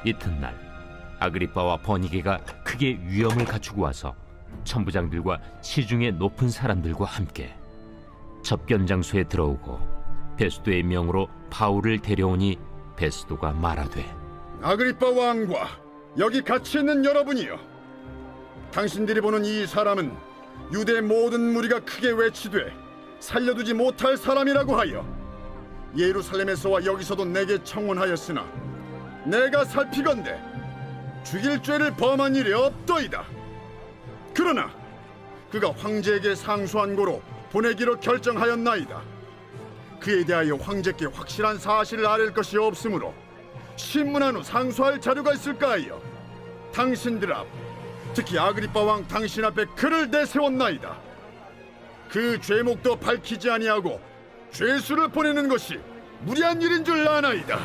이튿날 아그리빠와 버니게가 크게 위엄을 갖추고 와서 천부장들과 시중의 높은 사람들과 함께 접견 장소에 들어오고 베스도의 명으로 바울을 데려오니 베스도가 말하되, 아그리빠 왕과 여기 같이 있는 여러분이여, 당신들이 보는 이 사람은 유대 모든 무리가 크게 외치되 살려두지 못할 사람이라고 하여 예루살렘에서와 여기서도 내게 청혼하였으나 내가 살피건대 죽일 죄를 범한 일이 없더이다. 그러나 그가 황제에게 상소한 고로 보내기로 결정하였나이다. 그에 대하여 황제께 확실한 사실을 아랠 것이 없으므로 신문한 후 상소할 자료가 있을까 하여 당신들 앞, 특히 아그리빠 왕 당신 앞에 그를 내세웠나이다. 그 죄목도 밝히지 아니하고 죄수를 보내는 것이 무리한 일인 줄 아나이다.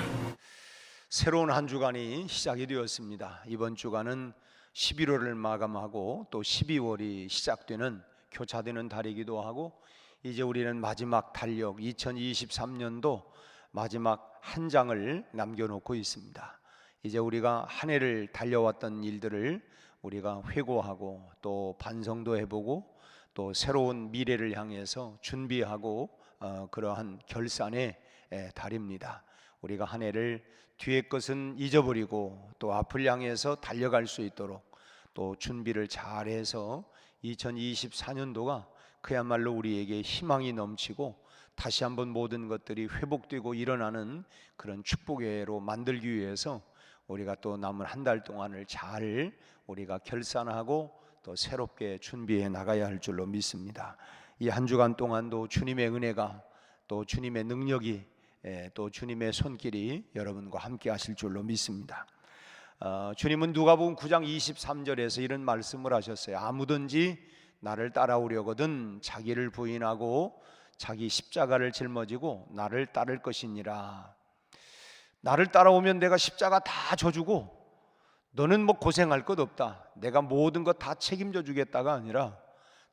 새로운 한 주간이 시작이 되었습니다. 이번 주간은 11월을 마감하고 또 12월이 시작되는 교차되는 달이기도 하고, 이제 우리는 마지막 달력 2023년도 마지막 한 장을 남겨놓고 있습니다. 이제 우리가 한 해를 달려왔던 일들을 우리가 회고하고 또 반성도 해보고 또 새로운 미래를 향해서 준비하고 그러한 결산의 달입니다. 우리가 한 해를 뒤의 것은 잊어버리고 또 앞을 향해서 달려갈 수 있도록 또 준비를 잘해서 2024년도가 그야말로 우리에게 희망이 넘치고 다시 한번 모든 것들이 회복되고 일어나는 그런 축복의 해로 만들기 위해서 우리가 또 남은 한 달 동안을 잘 우리가 결산하고 또 새롭게 준비해 나가야 할 줄로 믿습니다. 이 한 주간 동안도 주님의 은혜가 또 주님의 능력이 또 주님의 손길이 여러분과 함께 하실 줄로 믿습니다. 주님은 누가복음 9장 23절에서 이런 말씀을 하셨어요. 아무든지 나를 따라오려거든 자기를 부인하고 자기 십자가를 짊어지고 나를 따를 것이니라. 나를 따라오면 내가 십자가 다 져주고 너는 뭐 고생할 것 없다, 내가 모든 것 다 책임져 주겠다가 아니라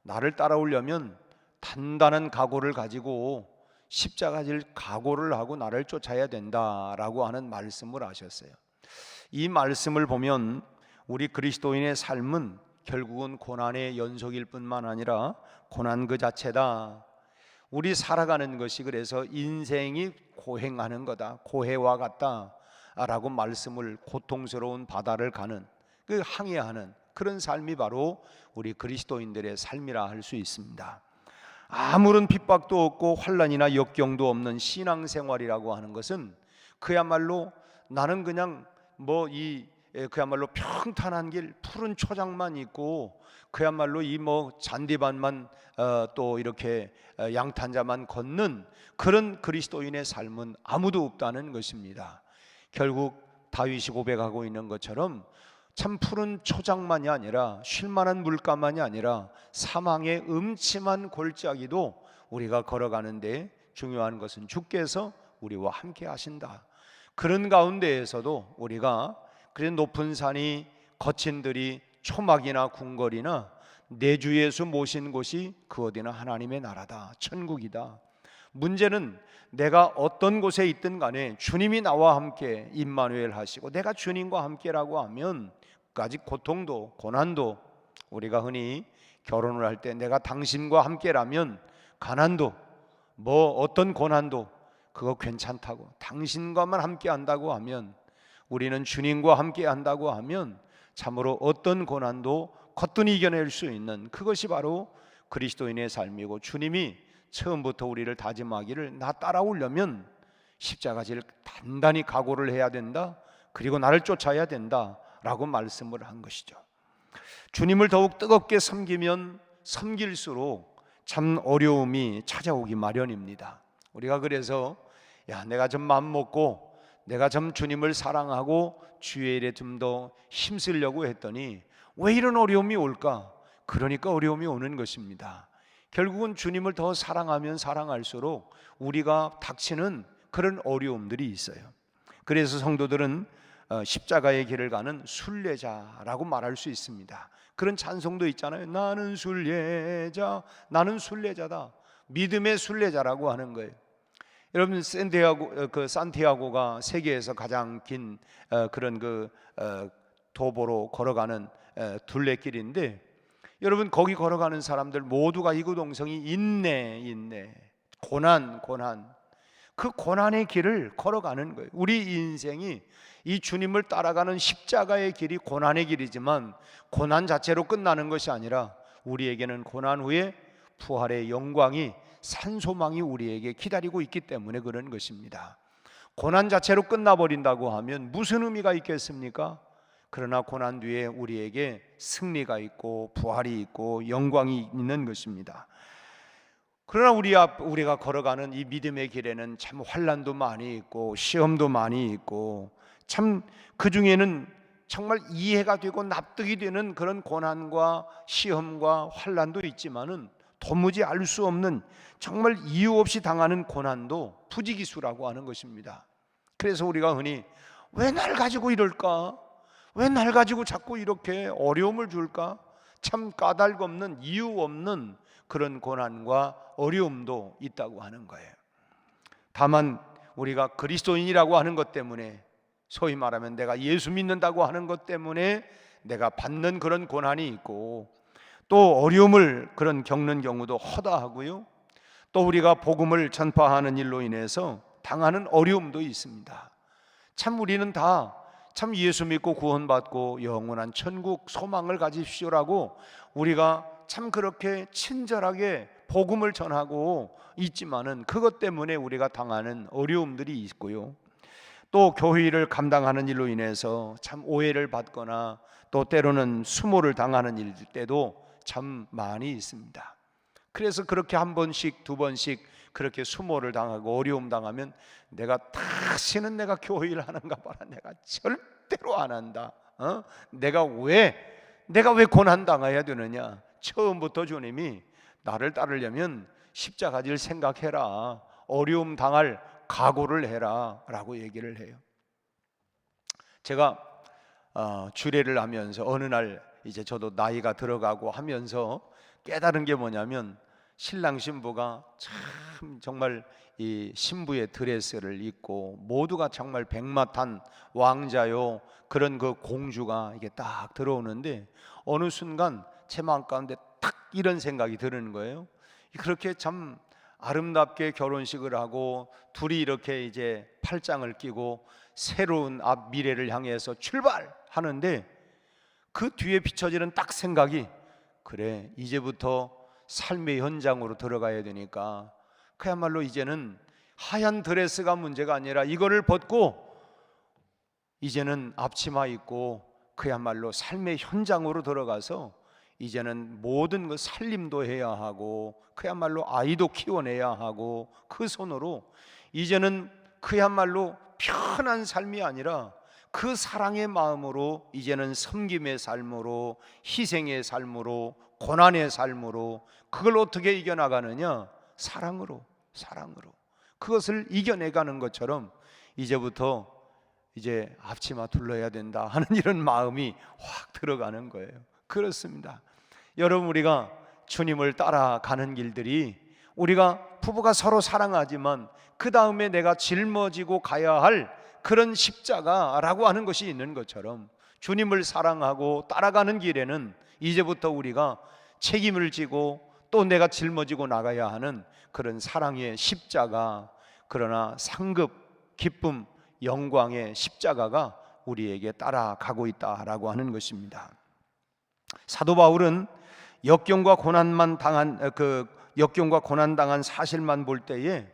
나를 따라오려면 단단한 각오를 가지고 십자가 질 각오를 하고 나를 쫓아야 된다라고 하는 말씀을 하셨어요. 이 말씀을 보면 우리 그리스도인의 삶은 결국은 고난의 연속일 뿐만 아니라 고난 그 자체다. 우리 살아가는 것이 그래서 인생이 고행하는 거다, 고해와 같다 라고 말씀을, 고통스러운 바다를 가는 그 항해하는 그런 삶이 바로 우리 그리스도인들의 삶이라 할 수 있습니다. 아무런 핍박도 없고 환난이나 역경도 없는 신앙생활이라고 하는 것은 그야말로 나는 그냥 그야말로 평탄한 길, 푸른 초장만 있고 그야말로 이 잔디밭만 또 이렇게 양탄자만 걷는 그런 그리스도인의 삶은 아무도 없다는 것입니다. 결국 다윗이 고백하고 있는 것처럼 참 푸른 초장만이 아니라 쉴만한 물가만이 아니라 사망의 음침한 골짜기도 우리가 걸어가는데 중요한 것은 주께서 우리와 함께 하신다. 그런 가운데에서도 우리가 그런 높은 산이 거친 들이 초막이나 궁궐이나 내 주 예수 모신 곳이 그 어디나 하나님의 나라다, 천국이다. 문제는 내가 어떤 곳에 있든 간에 주님이 나와 함께 임마누엘 하시고 내가 주님과 함께라고 하면 아직 고통도 고난도, 우리가 흔히 결혼을 할 때 내가 당신과 함께라면 가난도 어떤 고난도 그거 괜찮다고, 당신과만 함께 한다고 하면, 우리는 주님과 함께 한다고 하면 참으로 어떤 고난도 거뜬히 이겨낼 수 있는 그것이 바로 그리스도인의 삶이고, 주님이 처음부터 우리를 다짐하기를 나 따라오려면 십자가질 단단히 각오를 해야 된다, 그리고 나를 쫓아야 된다 라고 말씀을 한 것이죠. 주님을 더욱 뜨겁게 섬기면 섬길수록 참 어려움이 찾아오기 마련입니다. 우리가 그래서 내가 좀 마음 먹고 내가 좀 주님을 사랑하고 주의 일에 좀 더 힘쓰려고 했더니 왜 이런 어려움이 올까? 그러니까 어려움이 오는 것입니다. 결국은 주님을 더 사랑하면 사랑할수록 우리가 닥치는 그런 어려움들이 있어요. 그래서 성도들은 십자가의 길을 가는 순례자라고 말할 수 있습니다. 그런 찬송도 있잖아요. 나는 순례자, 나는 순례자다. 믿음의 순례자라고 하는 거예요. 여러분 산티아고가 세계에서 가장 긴 그런 도보로 걸어가는 둘레길인데, 여러분 거기 걸어가는 사람들 모두가 이구동성이 인내, 고난, 그 고난의 길을 걸어가는 거예요. 우리 인생이 이 주님을 따라가는 십자가의 길이 고난의 길이지만, 고난 자체로 끝나는 것이 아니라 우리에게는 고난 후에 부활의 영광이, 산소망이 우리에게 기다리고 있기 때문에 그런 것입니다. 고난 자체로 끝나버린다고 하면 무슨 의미가 있겠습니까? 그러나 고난 뒤에 우리에게 승리가 있고 부활이 있고 영광이 있는 것입니다. 그러나 우리가 걸어가는 이 믿음의 길에는 참 환난도 많이 있고 시험도 많이 있고, 참 그 중에는 정말 이해가 되고 납득이 되는 그런 고난과 시험과 환난도 있지만은, 도무지 알 수 없는 정말 이유 없이 당하는 고난도 부지기수라고 하는 것입니다. 그래서 우리가 흔히 왜 날 가지고 이럴까? 왜 날 가지고 자꾸 이렇게 어려움을 줄까? 참 까닭없는, 이유 없는 그런 고난과 어려움도 있다고 하는 거예요. 다만 우리가 그리스도인이라고 하는 것 때문에, 소위 말하면 내가 예수 믿는다고 하는 것 때문에 내가 받는 그런 고난이 있고, 또 어려움을 그런 겪는 경우도 허다하고요, 또 우리가 복음을 전파하는 일로 인해서 당하는 어려움도 있습니다. 참 우리는 다 참 예수 믿고 구원받고 영원한 천국 소망을 가지십시오라고 우리가 참 그렇게 친절하게 복음을 전하고 있지만은, 그것 때문에 우리가 당하는 어려움들이 있고요, 또 교회를 감당하는 일로 인해서 참 오해를 받거나 또 때로는 수모를 당하는 일 때도 참 많이 있습니다. 그래서 그렇게 한 번씩 두 번씩 그렇게 수모를 당하고 어려움 당하면, 내가 다시는 내가 교회 일 하는가 봐라, 내가 절대로 안 한다. 내가 왜 고난 당해야 되느냐? 처음부터 주님이 나를 따르려면 십자가질 생각해라, 어려움 당할 각오를 해라 라고 얘기를 해요. 제가 주례를 하면서 어느 날 이제 저도 나이가 들어가고 하면서 깨달은 게 뭐냐면, 신랑 신부가 참 정말 이 신부의 드레스를 입고 모두가 정말 백마탄 왕자요 그런 그 공주가 이게 딱 들어오는데, 어느 순간 제 마음 가운데 딱 이런 생각이 드는 거예요. 그렇게 참 아름답게 결혼식을 하고 둘이 이렇게 이제 팔짱을 끼고 새로운 앞 미래를 향해서 출발하는데, 그 뒤에 비춰지는 딱 생각이, 그래 이제부터 삶의 현장으로 들어가야 되니까 그야말로 이제는 하얀 드레스가 문제가 아니라 이거를 벗고 이제는 앞치마 입고 그야말로 삶의 현장으로 들어가서 이제는 모든 그 살림도 해야 하고 그야말로 아이도 키워내야 하고, 그 손으로 이제는 그야말로 편한 삶이 아니라 그 사랑의 마음으로 이제는 섬김의 삶으로, 희생의 삶으로, 고난의 삶으로, 그걸 어떻게 이겨나가느냐? 사랑으로 그것을 이겨내가는 것처럼 이제부터 이제 앞치마 둘러야 된다 하는 이런 마음이 확 들어가는 거예요. 그렇습니다. 여러분, 우리가 주님을 따라가는 길들이, 우리가 부부가 서로 사랑하지만 그 다음에 내가 짊어지고 가야 할 그런 십자가라고 하는 것이 있는 것처럼, 주님을 사랑하고 따라가는 길에는 이제부터 우리가 책임을 지고 또 내가 짊어지고 나가야 하는 그런 사랑의 십자가, 그러나 상급, 기쁨, 영광의 십자가가 우리에게 따라가고 있다라고 하는 것입니다. 사도 바울은 역경과 고난 당한 사실만 볼 때에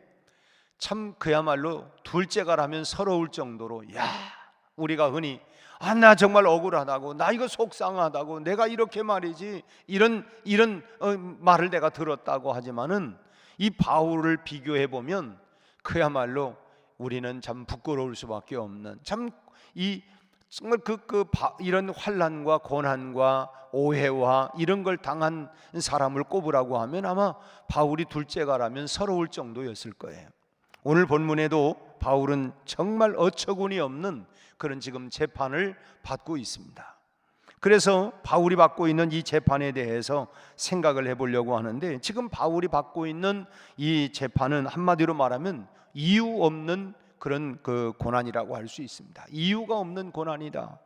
참 그야말로 둘째가라면 서러울 정도로, 우리가 흔히 나 정말 억울하다고, 나 이거 속상하다고, 내가 이렇게 말이지 이런 말을 내가 들었다고 하지만은, 이 바울을 비교해 보면 그야말로 우리는 참 부끄러울 수밖에 없는, 참 정말 이런 환난과 고난과 오해와 이런 걸 당한 사람을 꼽으라고 하면 아마 바울이 둘째가라면 서러울 정도였을 거예요. 오늘 본문에도 바울은 정말 어처구니 없는 그런 지금 재판을 받고 있습니다. 그래서 바울이 받고 있는 이 재판에 대해서 생각을 해보려고 하는데, 지금 바울이 받고 있는 이 재판은 한마디로 말하면 이유 없는 그런 그 고난이라고 할 수 있습니다. 이유가 없는 고난이다.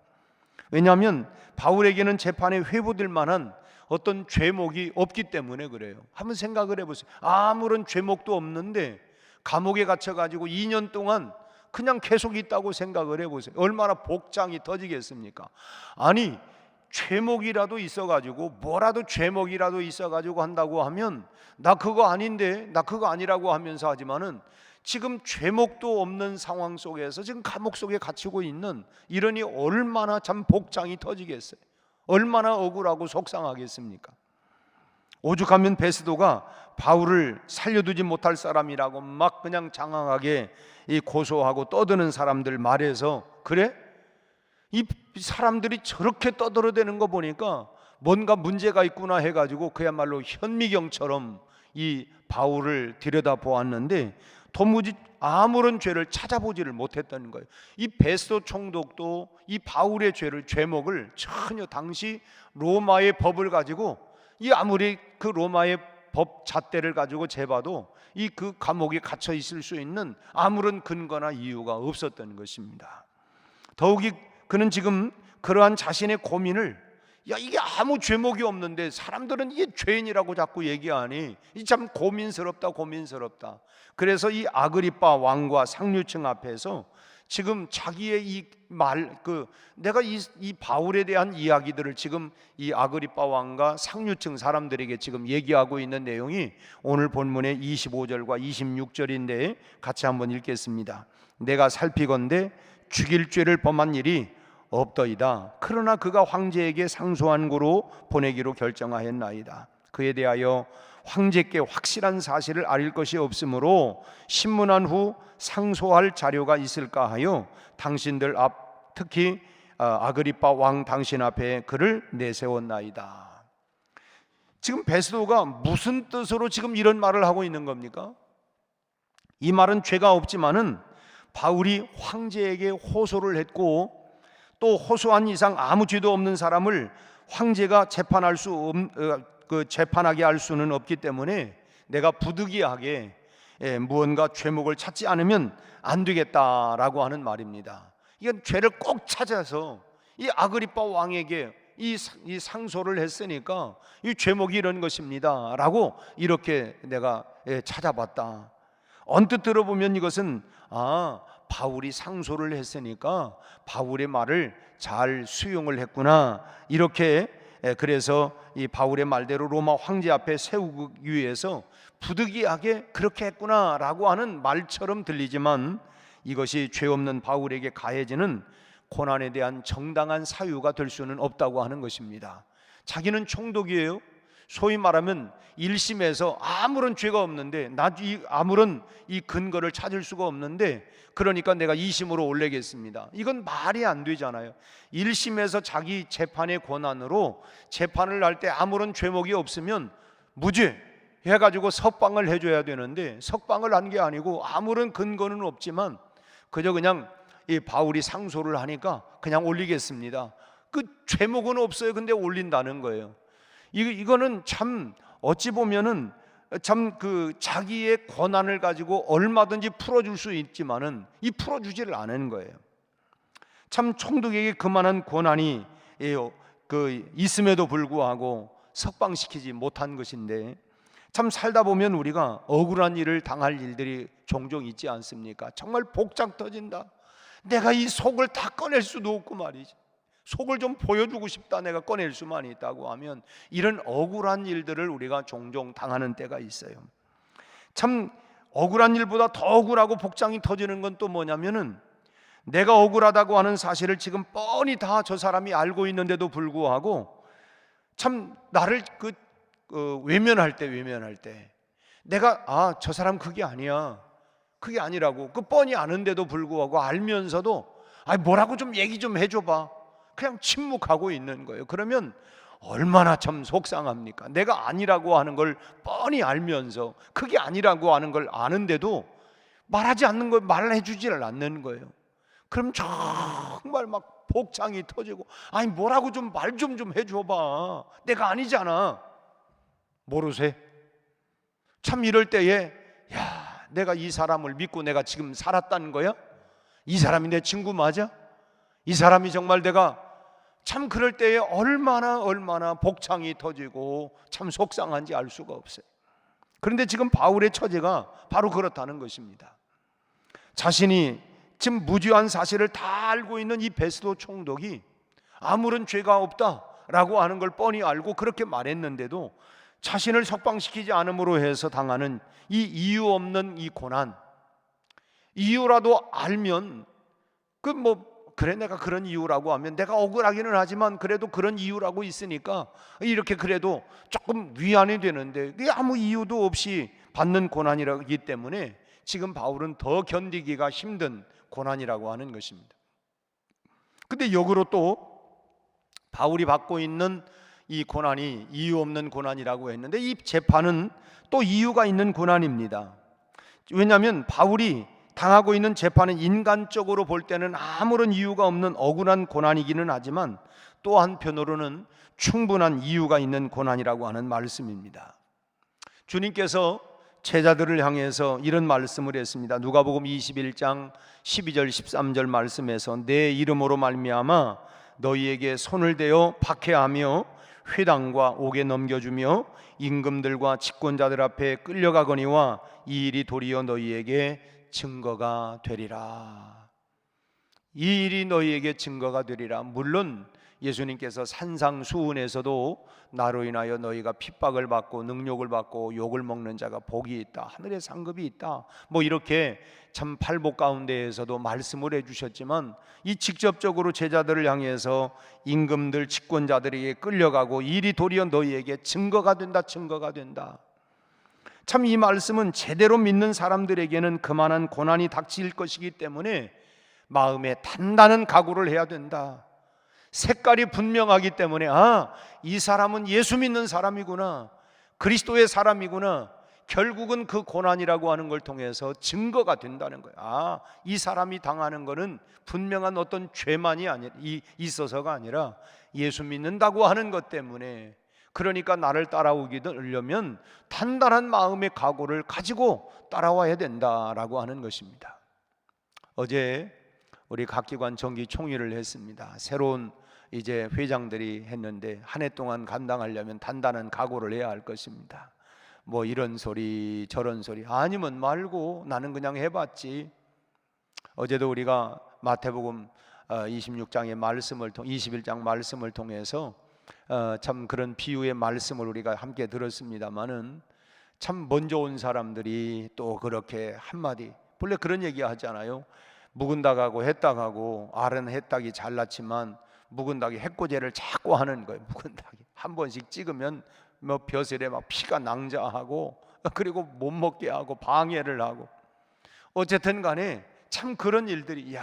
왜냐하면 바울에게는 재판에 회부될 만한 어떤 죄목이 없기 때문에 그래요. 한번 생각을 해보세요. 아무런 죄목도 없는데 감옥에 갇혀가지고 2년 동안 그냥 계속 있다고 생각을 해보세요. 얼마나 복장이 터지겠습니까? 아니, 죄목이라도 있어가지고, 뭐라도 죄목이라도 있어가지고 한다고 하면 나 그거 아닌데, 나 그거 아니라고 하면서 하지만은 지금 죄목도 없는 상황 속에서 지금 감옥 속에 갇히고 있는, 이러니 얼마나 참 복장이 터지겠어요. 얼마나 억울하고 속상하겠습니까? 오죽하면 베스도가 바울을 살려두지 못할 사람이라고 막 그냥 장황하게 이 고소하고 떠드는 사람들 말해서, 그래? 이 사람들이 저렇게 떠들어대는 거 보니까 뭔가 문제가 있구나 해가지고 그야말로 현미경처럼 이 바울을 들여다보았는데 도무지 아무런 죄를 찾아보지를 못했다는 거예요. 이 베스도 총독도 이 바울의 죄목을 전혀 당시 로마의 법을 가지고, 이 아무리 그 로마의 법 잣대를 가지고 재봐도 이 그 감옥에 갇혀 있을 수 있는 아무런 근거나 이유가 없었던 것입니다. 더욱이 그는 지금 그러한 자신의 고민을, 야, 이게 아무 죄목이 없는데 사람들은 이게 죄인이라고 자꾸 얘기하니 이 참 고민스럽다. 그래서 이 아그리빠 왕과 상류층 앞에서 지금 자기의 이 내가 이 바울에 대한 이야기들을 지금 이 아그리빠 왕과 상류층 사람들에게 지금 얘기하고 있는 내용이 오늘 본문의 25절과 26절인데 같이 한번 읽겠습니다. 내가 살피건대 죽일 죄를 범한 일이 없더이다. 그러나 그가 황제에게 상소한 고로 보내기로 결정하였나이다. 그에 대하여 황제께 확실한 사실을 알릴 것이 없으므로 신문한 후 상소할 자료가 있을까 하여 당신들 앞, 특히 아그리빠 왕 당신 앞에 그를 내세웠나이다. 지금 베스도가 무슨 뜻으로 지금 이런 말을 하고 있는 겁니까? 이 말은 죄가 없지만은 바울이 황제에게 호소를 했고, 또 호소한 이상 아무 죄도 없는 사람을 황제가 재판하게 할 수는 없기 때문에 내가 부득이하게 무언가 죄목을 찾지 않으면 안 되겠다라고 하는 말입니다. 이건 죄를 꼭 찾아서 이 아그리빠 왕에게 이 상소를 했으니까 이 죄목이 이런 것입니다 라고 이렇게 내가 찾아봤다. 언뜻 들어보면 이것은 바울이 상소를 했으니까 바울의 말을 잘 수용을 했구나, 이렇게, 그래서 이 바울의 말대로 로마 황제 앞에 세우기 위해서 부득이하게 그렇게 했구나라고 하는 말처럼 들리지만, 이것이 죄 없는 바울에게 가해지는 고난에 대한 정당한 사유가 될 수는 없다고 하는 것입니다. 자기는 총독이에요. 소위 말하면 1심에서 아무런 죄가 없는데, 아무런 이 근거를 찾을 수가 없는데, 그러니까 내가 2심으로 올리겠습니다. 이건 말이 안 되잖아요. 1심에서 자기 재판의 권한으로 재판을 할 때 아무런 죄목이 없으면 무죄 해가지고 석방을 해줘야 되는데, 석방을 한 게 아니고 아무런 근거는 없지만 그저 그냥 이 바울이 상소를 하니까 그냥 올리겠습니다. 그 죄목은 없어요. 근데 올린다는 거예요. 이거는 참 어찌 보면은 참 자기의 권한을 가지고 얼마든지 풀어줄 수 있지만은 이 풀어주지를 않은 거예요. 참 총독에게 그만한 권한이 있음에도 불구하고 석방시키지 못한 것인데, 참 살다 보면 우리가 억울한 일을 당할 일들이 종종 있지 않습니까? 정말 복장 터진다. 내가 이 속을 다 꺼낼 수도 없고 말이지. 속을 좀 보여주고 싶다, 내가 꺼낼 수만 있다고 하면 이런 억울한 일들을 우리가 종종 당하는 때가 있어요. 참 억울한 일보다 더 억울하고 복장이 터지는 건 또 뭐냐면은, 내가 억울하다고 하는 사실을 지금 뻔히 다 저 사람이 알고 있는데도 불구하고 참 나를 외면할 때 내가 저 사람 그게 아니야, 그게 아니라고 뻔히 아는데도 불구하고 알면서도 뭐라고 좀 얘기 좀 해줘봐, 그냥 침묵하고 있는 거예요. 그러면 얼마나 참 속상합니까? 내가 아니라고 하는 걸 뻔히 알면서, 그게 아니라고 하는 걸 아는데도 말하지 않는 걸 말을 해주지를 않는 거예요. 그럼 정말 막 복창이 터지고, 아니 뭐라고 좀 말 좀 해줘봐. 내가 아니잖아. 모르세? 참 이럴 때에 야, 내가 이 사람을 믿고 내가 지금 살았다는 거야? 이 사람이 내 친구 맞아? 이 사람이 정말 내가 참 그럴 때에 얼마나 복창이 터지고 참 속상한지 알 수가 없어요. 그런데 지금 바울의 처제가 바로 그렇다는 것입니다. 자신이 지금 무죄한 사실을 다 알고 있는 이 베스도 총독이 아무런 죄가 없다라고 하는 걸 뻔히 알고 그렇게 말했는데도 자신을 석방시키지 않음으로 해서 당하는 이 이유 없는 이 고난, 이유라도 알면 그래 내가 그런 이유라고 하면 내가 억울하기는 하지만 그래도 그런 이유라고 있으니까 이렇게 그래도 조금 위안이 되는데, 그게 아무 이유도 없이 받는 고난이기 때문에 지금 바울은 더 견디기가 힘든 고난이라고 하는 것입니다. 근데 역으로 또 바울이 받고 있는 이 고난이 이유 없는 고난이라고 했는데, 이 재판은 또 이유가 있는 고난입니다. 왜냐하면 바울이 당하고 있는 재판은 인간적으로 볼 때는 아무런 이유가 없는 억울한 고난이기는 하지만 또 한편으로는 충분한 이유가 있는 고난이라고 하는 말씀입니다. 주님께서 제자들을 향해서 이런 말씀을 했습니다. 누가복음 21장 12절 13절 말씀에서 내 이름으로 말미암아 너희에게 손을 대어 박해하며 회당과 옥에 넘겨주며 임금들과 집권자들 앞에 끌려가거니와 이 일이 도리어 너희에게 증거가 되리라. 이 일이 너희에게 증거가 되리라. 물론 예수님께서 산상수훈에서도 나로 인하여 너희가 핍박을 받고 능욕을 받고 욕을 먹는 자가 복이 있다, 하늘에 상급이 있다, 이렇게 참 팔복 가운데에서도 말씀을 해주셨지만, 이 직접적으로 제자들을 향해서 임금들 집권자들에게 끌려가고 일이 도리어 너희에게 증거가 된다, 증거가 된다. 참 이 말씀은 제대로 믿는 사람들에게는 그만한 고난이 닥칠 것이기 때문에 마음에 단단한 각오를 해야 된다. 색깔이 분명하기 때문에 이 사람은 예수 믿는 사람이구나, 그리스도의 사람이구나, 결국은 그 고난이라고 하는 걸 통해서 증거가 된다는 거야. 이 사람이 당하는 거는 분명한 어떤 죄만이 있어서가 아니라 예수 믿는다고 하는 것 때문에, 그러니까 나를 따라오려면 단단한 마음의 각오를 가지고 따라와야 된다라고 하는 것입니다. 어제 우리 각 기관 정기 총회를 했습니다. 새로운 이제 회장들이 했는데 한 해 동안 감당하려면 단단한 각오를 해야 할 것입니다. 이런 소리 저런 소리 아니면 말고 나는 그냥 해봤지. 어제도 우리가 마태복음 26장의 말씀을 21장 말씀을 통해서 참 그런 비유의 말씀을 우리가 함께 들었습니다마는, 참 먼저 온 사람들이 또 그렇게 한마디, 본래 그런 얘기 하잖아요. 묵은 닭하고 해닭하고, 알은 해닭이 잘났지만 묵은 닭이 해코지를 자꾸 하는 거예요. 묵은 닭이 한 번씩 찍으면 벼슬에 막 피가 낭자하고, 그리고 못 먹게 하고 방해를 하고, 어쨌든 간에 참 그런 일들이,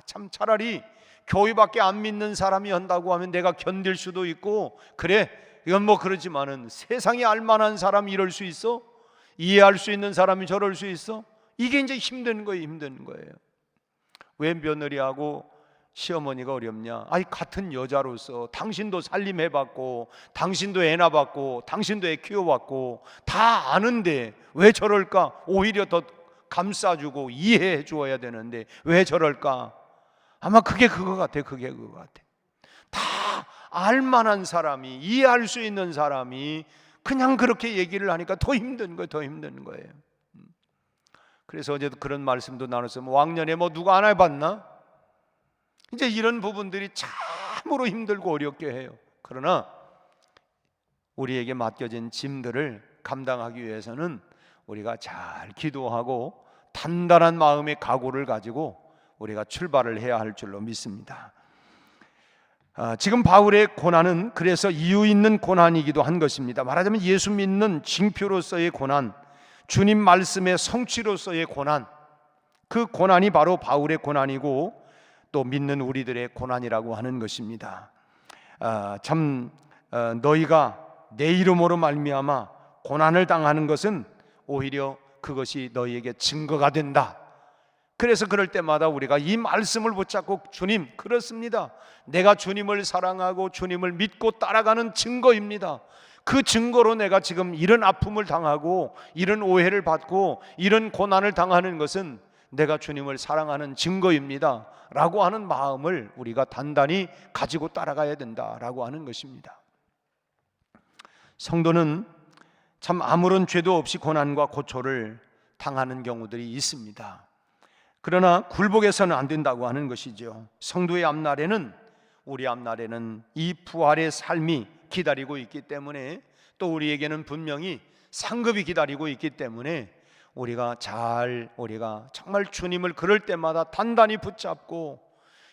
참 차라리 교회밖에 안 믿는 사람이 한다고 하면 내가 견딜 수도 있고, 그래 이건 그러지만은 세상에 알만한 사람이 이럴 수 있어? 이해할 수 있는 사람이 저럴 수 있어? 이게 이제 힘든 거예요. 왜 며느리하고 시어머니가 어렵냐? 같은 여자로서 당신도 살림해봤고, 당신도 애 낳아봤고, 당신도 애 키워봤고 다 아는데 왜 저럴까? 오히려 더 감싸주고 이해해 주어야 되는데 왜 저럴까? 아마 그게 그거 같아. 다 알만한 사람이, 이해할 수 있는 사람이 그냥 그렇게 얘기를 하니까 더 힘든 거예요. 그래서 어제도 그런 말씀도 나눴어요. 왕년에 누가 안 해봤나? 이제 이런 부분들이 참으로 힘들고 어렵게 해요. 그러나 우리에게 맡겨진 짐들을 감당하기 위해서는 우리가 잘 기도하고 단단한 마음의 각오를 가지고 우리가 출발을 해야 할 줄로 믿습니다. 지금 바울의 고난은 그래서 이유 있는 고난이기도 한 것입니다. 말하자면 예수 믿는 징표로서의 고난, 주님 말씀의 성취로서의 고난, 그 고난이 바로 바울의 고난이고 또 믿는 우리들의 고난이라고 하는 것입니다. 너희가 내 이름으로 말미암아 고난을 당하는 것은 오히려 그것이 너희에게 증거가 된다. 그래서 그럴 때마다 우리가 이 말씀을 붙잡고, 주님, 그렇습니다, 내가 주님을 사랑하고 주님을 믿고 따라가는 증거입니다. 그 증거로 내가 지금 이런 아픔을 당하고 이런 오해를 받고 이런 고난을 당하는 것은 내가 주님을 사랑하는 증거입니다 라고 하는 마음을 우리가 단단히 가지고 따라가야 된다라고 하는 것입니다. 성도는 참 아무런 죄도 없이 고난과 고초를 당하는 경우들이 있습니다. 그러나 굴복해서는 안 된다고 하는 것이죠. 성도의 앞날에는, 우리 앞날에는 이 부활의 삶이 기다리고 있기 때문에, 또 우리에게는 분명히 상급이 기다리고 있기 때문에 우리가 정말 주님을 그럴 때마다 단단히 붙잡고,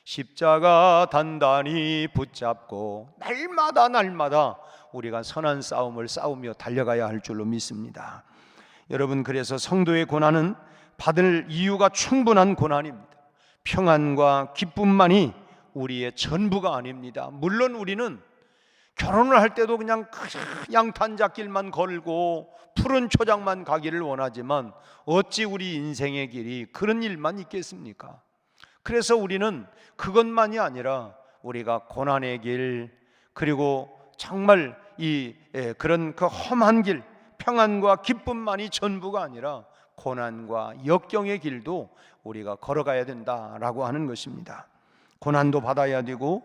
십자가 단단히 붙잡고 날마다 우리가 선한 싸움을 싸우며 달려가야 할 줄로 믿습니다. 여러분, 그래서 성도의 고난은 받을 이유가 충분한 고난입니다. 평안과 기쁨만이 우리의 전부가 아닙니다. 물론 우리는 결혼을 할 때도 그냥 양탄자길만 걸고 푸른 초장만 가기를 원하지만 어찌 우리 인생의 길이 그런 일만 있겠습니까? 그래서 우리는 그것만이 아니라 우리가 고난의 길, 그리고 정말 그런 그 험한 길, 평안과 기쁨만이 전부가 아니라 고난과 역경의 길도 우리가 걸어가야 된다라고 하는 것입니다. 고난도 받아야 되고,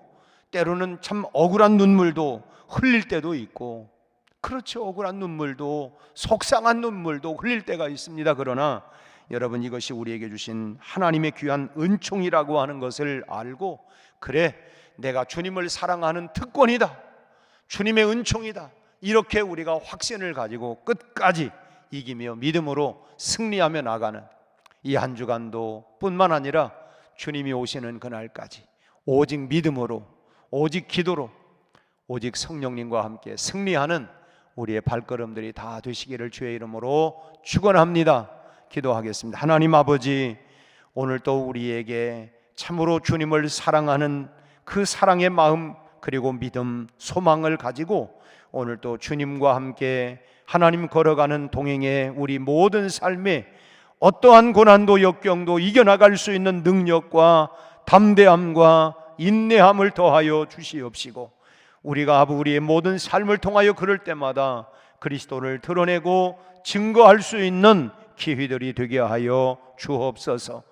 때로는 참 억울한 눈물도 흘릴 때도 있고, 그렇죠, 억울한 눈물도, 속상한 눈물도 흘릴 때가 있습니다. 그러나 여러분, 이것이 우리에게 주신 하나님의 귀한 은총이라고 하는 것을 알고, 그래, 내가 주님을 사랑하는 특권이다, 주님의 은총이다, 이렇게 우리가 확신을 가지고 끝까지 이기며 믿음으로 승리하며 나가는 이 한 주간도 뿐만 아니라 주님이 오시는 그날까지 오직 믿음으로, 오직 기도로, 오직 성령님과 함께 승리하는 우리의 발걸음들이 다 되시기를 주의 이름으로 축원합니다. 기도하겠습니다. 하나님 아버지, 오늘 또 우리에게 참으로 주님을 사랑하는 그 사랑의 마음, 그리고 믿음, 소망을 가지고 오늘 또 주님과 함께 하나님 걸어가는 동행의 우리 모든 삶에 어떠한 고난도 역경도 이겨나갈 수 있는 능력과 담대함과 인내함을 더하여 주시옵시고, 우리가 우리의 모든 삶을 통하여 그럴 때마다 그리스도를 드러내고 증거할 수 있는 기회들이 되게 하여 주옵소서.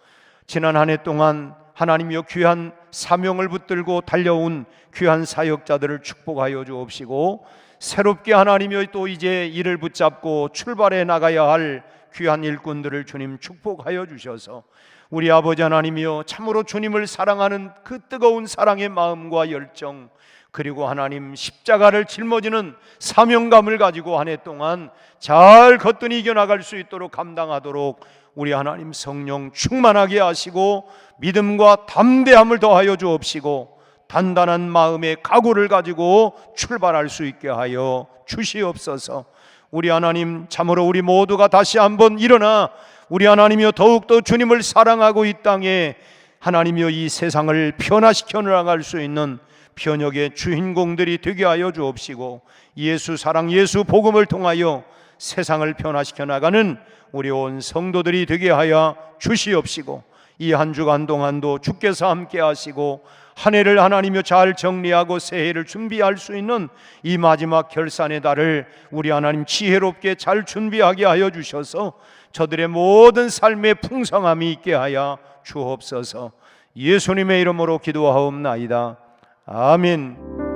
지난 한 해 동안 하나님이여 귀한 사명을 붙들고 달려온 귀한 사역자들을 축복하여 주옵시고, 새롭게 하나님이여 또 이제 일을 붙잡고 출발해 나가야 할 귀한 일꾼들을 주님 축복하여 주셔서 우리 아버지 하나님이여 참으로 주님을 사랑하는 그 뜨거운 사랑의 마음과 열정, 그리고 하나님 십자가를 짊어지는 사명감을 가지고 한 해 동안 잘 거뜬히 이겨나갈 수 있도록 감당하도록 우리 하나님 성령 충만하게 하시고 믿음과 담대함을 더하여 주옵시고 단단한 마음의 각오를 가지고 출발할 수 있게 하여 주시옵소서. 우리 하나님 참으로 우리 모두가 다시 한번 일어나 우리 하나님이여 더욱더 주님을 사랑하고 이 땅에 하나님이여 이 세상을 변화시켜 나갈 수 있는 변혁의 주인공들이 되게 하여 주옵시고, 예수 사랑, 예수 복음을 통하여 세상을 변화시켜 나가는 우리 온 성도들이 되게 하여 주시옵시고, 이 한 주간 동안도 주께서 함께 하시고 한 해를 하나님이여 잘 정리하고 새해를 준비할 수 있는 이 마지막 결산의 달을 우리 하나님 지혜롭게 잘 준비하게 하여 주셔서 저들의 모든 삶의 풍성함이 있게 하여 주옵소서. 예수님의 이름으로 기도하옵나이다. 아멘.